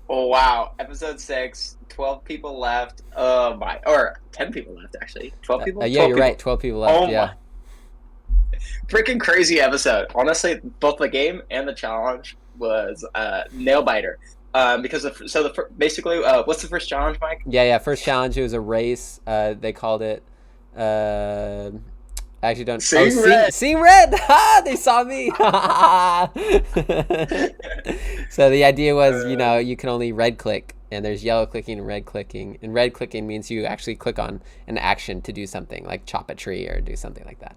Oh wow, episode 6, 12 people left. Oh my, or 10 people left actually. 12 people? Yeah, 12 you're right. people. 12 people left. Oh my, Yeah. freaking crazy episode. Honestly, both the game and the challenge was nail biter. Because basically, what's the first challenge, Mike? Yeah, yeah. First challenge, it was a race. They called it. Uh, I actually don't. Oh, Seeing red. seeing red. Ha! They saw me. So the idea was, you can only red click, and there's yellow clicking and red clicking. And red clicking means you actually click on an action to do something, like chop a tree or do something like that.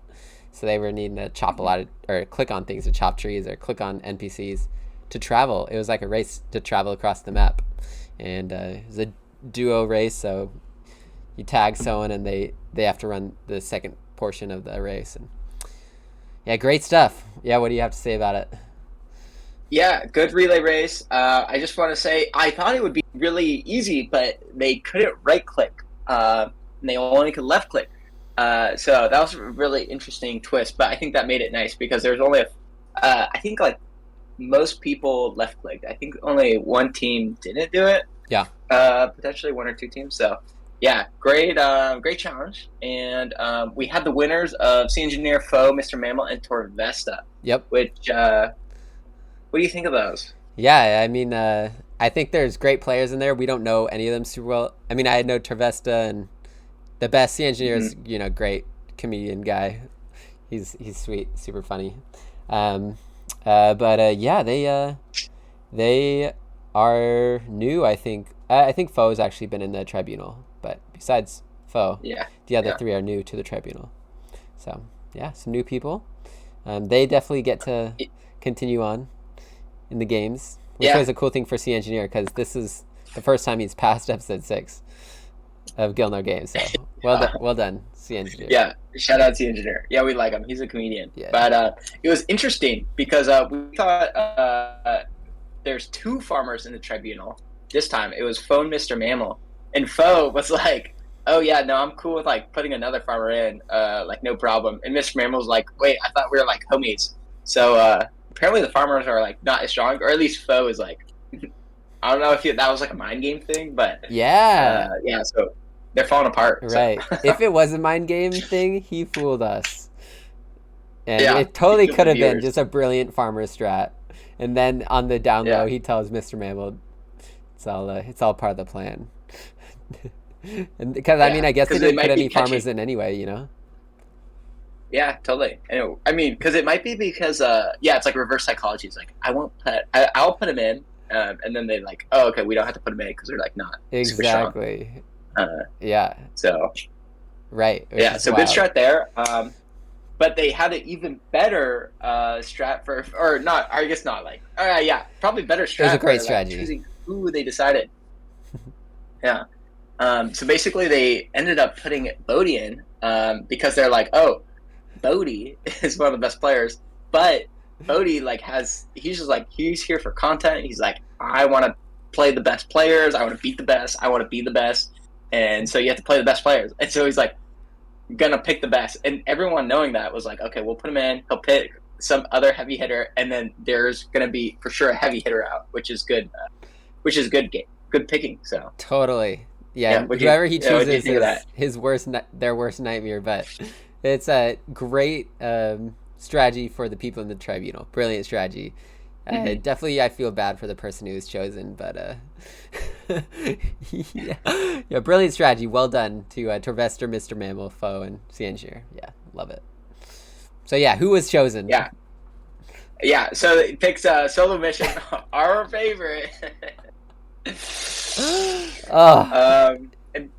So they were needing to chop a lot of, or click on things to chop trees, or click on NPCs to travel. It was like a race to travel across the map, and it was a duo race. So you tag someone, and they have to run the second portion of the race. And yeah, great stuff. Yeah, what do you have to say about it? Yeah, good relay race. I just want to say I thought it would be really easy, but they couldn't right click. And they only could left click. So that was a really interesting twist. But I think that made it nice because there's only I think like most people left clicked. I think only one team didn't do it. Yeah. Potentially one or two teams. So yeah, great challenge. And we had the winners of Sea Engineer, Foe, Mr. Mammal, and Torvesta. Yep. Which what do you think of those? Yeah, I mean, I think there's great players in there. We don't know any of them super well. I mean, I know Trevesta, and the best sea engineer is, great comedian guy. He's sweet, super funny. But yeah, they are new. I think Foe's actually been in the tribunal, but besides Foe, Yeah, the other yeah, three are new to the tribunal. So yeah, some new people. They definitely get to continue on in the games, which yeah, was a cool thing for Sea Engineer, because this is the first time he's passed episode 6 of Gielinor Games. So well done, Sea Engineer. yeah. Shout out to the engineer. Yeah, we like him. He's a comedian. Yeah. But it was interesting because we thought there's two farmers in the tribunal. This time it was Foe and Mr. Mammal, and Foe was like, "Oh yeah, no, I'm cool with like putting another farmer in, like no problem." And Mr. Mammal was like, "Wait, I thought we were like homies." So apparently the farmers are like not as strong, or at least Foe is like. I don't know if that was like a mind game thing, but Yeah. yeah. So they're falling apart. Right. So. If it was a mind game thing, he fooled us. And Yeah, it totally he killed could the have been viewers. just a brilliant farmer strat. And then on the down low, Yeah, he tells Mr. Mammal it's all part of the plan. And because I mean, yeah, I guess they because it didn't put might be any farmers catchy. in anyway. Yeah, totally. And I mean, because it might be because yeah, it's like reverse psychology. It's like I'll put him in, and then they like, oh, okay, we don't have to put him in because they're like not super strong. Exactly. Uh, Yeah. so Right. Which yeah, is so good wild. strat there. But they had an even better strat for, or not, I guess not like, yeah, probably better It was a strat great for like strategy. choosing who they decided. Yeah. So basically, they ended up putting Bodhi in because they're like, oh, Bodhi is one of the best players, but Bodhi like he's just like he's here for content. He's like, I want to play the best players. I want to beat the best. I want to be the best. And so you have to play the best players. And so he's like gonna pick the best. And everyone knowing that was like, okay, we'll put him in. He'll pick some other heavy hitter, and then there's gonna be for sure a heavy hitter out, which is good. Which is good game, good picking. So Totally. Yeah, yeah, and whoever he what do you chooses think of is that? their worst nightmare. But it's a great strategy for the people in the tribunal. Brilliant strategy. Mm-hmm. Definitely, I feel bad for the person who was chosen, but yeah, brilliant strategy. Well done to Torvester, Mr. Mammal, Foe, and Cianjir. Yeah, love it. So yeah, who was chosen? Yeah, yeah. So it picks solo mission, our favorite. Oh, And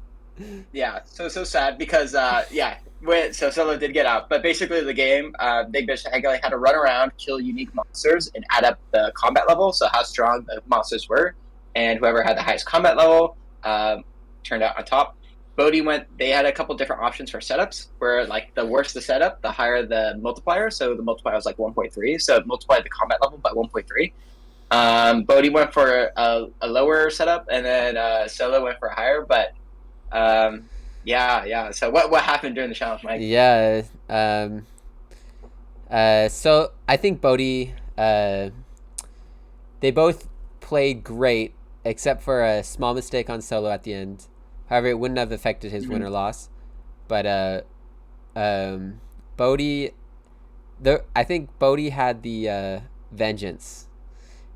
yeah, so sad because yeah, so Solo did get out, but basically the game, they basically had to run around, kill unique monsters, and add up the combat level, so how strong the monsters were, and whoever had the highest combat level turned out on top. Bodhi went. They had a couple different options for setups, where like the worse the setup, the higher the multiplier. So the multiplier was like 1.3, so it multiplied the combat level by 1.3. Bodhi went for a lower setup, and then Solo went for a higher. But yeah. So what happened during the challenge, Mike? yeah. So I think Bodhi, they both played great, except for a small mistake on solo at the end. However, it wouldn't have affected his win or loss. But Bodhi, I think Bodhi had the vengeance.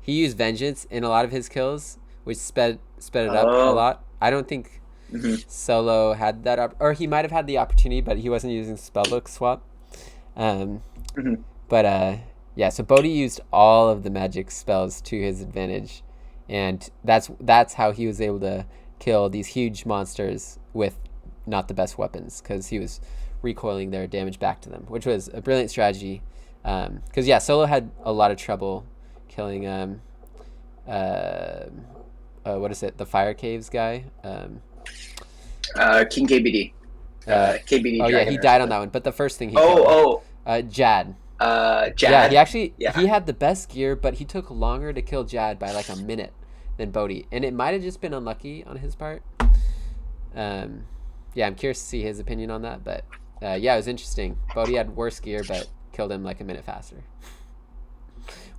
He used vengeance in a lot of his kills, which sped it up a lot. I don't think Solo had that, or he might have had the opportunity, but he wasn't using spellbook swap. But yeah, so Bodhi used all of the magic spells to his advantage, and that's how he was able to kill these huge monsters with not the best weapons, because he was recoiling their damage back to them, which was a brilliant strategy. Because yeah, Solo had a lot of trouble killing what is it, the Fire Caves guy, King KBD. KBD. Oh yeah, he died on that one. But the first thing he Jad. Jad. Yeah, he had the best gear, but he took longer to kill Jad by like a minute than Bodhi, and it might have just been unlucky on his part. Yeah, I'm curious to see his opinion on that, but yeah, it was interesting. Bodhi had worse gear, but killed him like a minute faster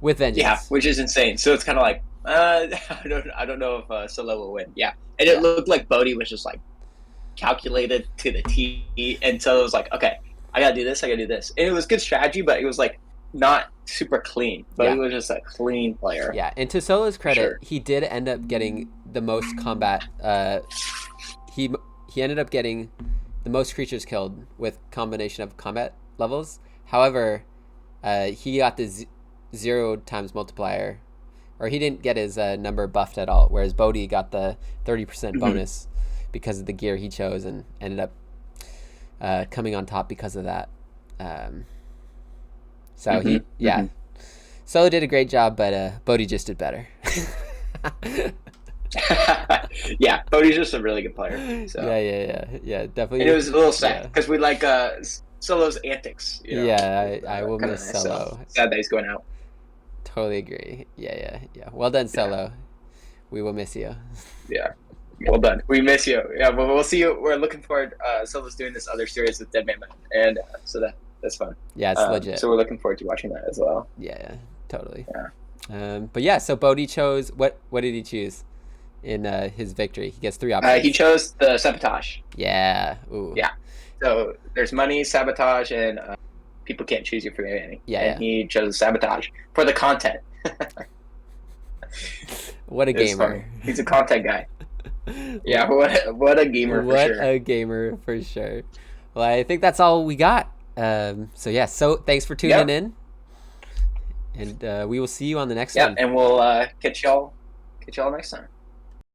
with vengeance. Yeah, which is insane. So it's kind of like I don't know if Solo will win. Yeah, and it looked like Bodhi was just like calculated to the T, and so it was like, okay, I gotta do this, and it was good strategy, but it was like not super clean. But it was just a clean player. Yeah, and to Solo's credit, he did end up getting the most combat. He ended up getting the most creatures killed with combination of combat levels. However, he got the 0 times multiplier, or he didn't get his number buffed at all, whereas Bodhi got the 30% bonus because of the gear he chose, and ended up coming on top because of that. So Solo did a great job, but Bodhi just did better. Yeah, Bodhi's just a really good player. So. Yeah, definitely. And it was a little sad because we like Solo's antics. You know? Yeah, I will miss nice. Solo. So sad that he's going out. Totally agree. Yeah. Well done, Solo. Yeah. We will miss you. Yeah, well done. We miss you. Yeah, but we'll see you. We're looking forward. Solo's doing this other series with Dead Man, and so that's fun. Yeah, it's legit. So we're looking forward to watching that as well. Yeah, totally. Yeah. But yeah, so Bodhi chose what did he choose in his victory? He gets 3 options. He chose the sabotage. Yeah. Ooh. Yeah. So there's money, sabotage, and people can't choose you for anything. Yeah. He chose sabotage for the content. What a gamer! Fun. He's a content guy. Yeah. What a gamer! What a gamer for sure. Well, I think that's all we got. So yeah. So thanks for tuning in, and we will see you on the next one. And we'll catch y'all next time.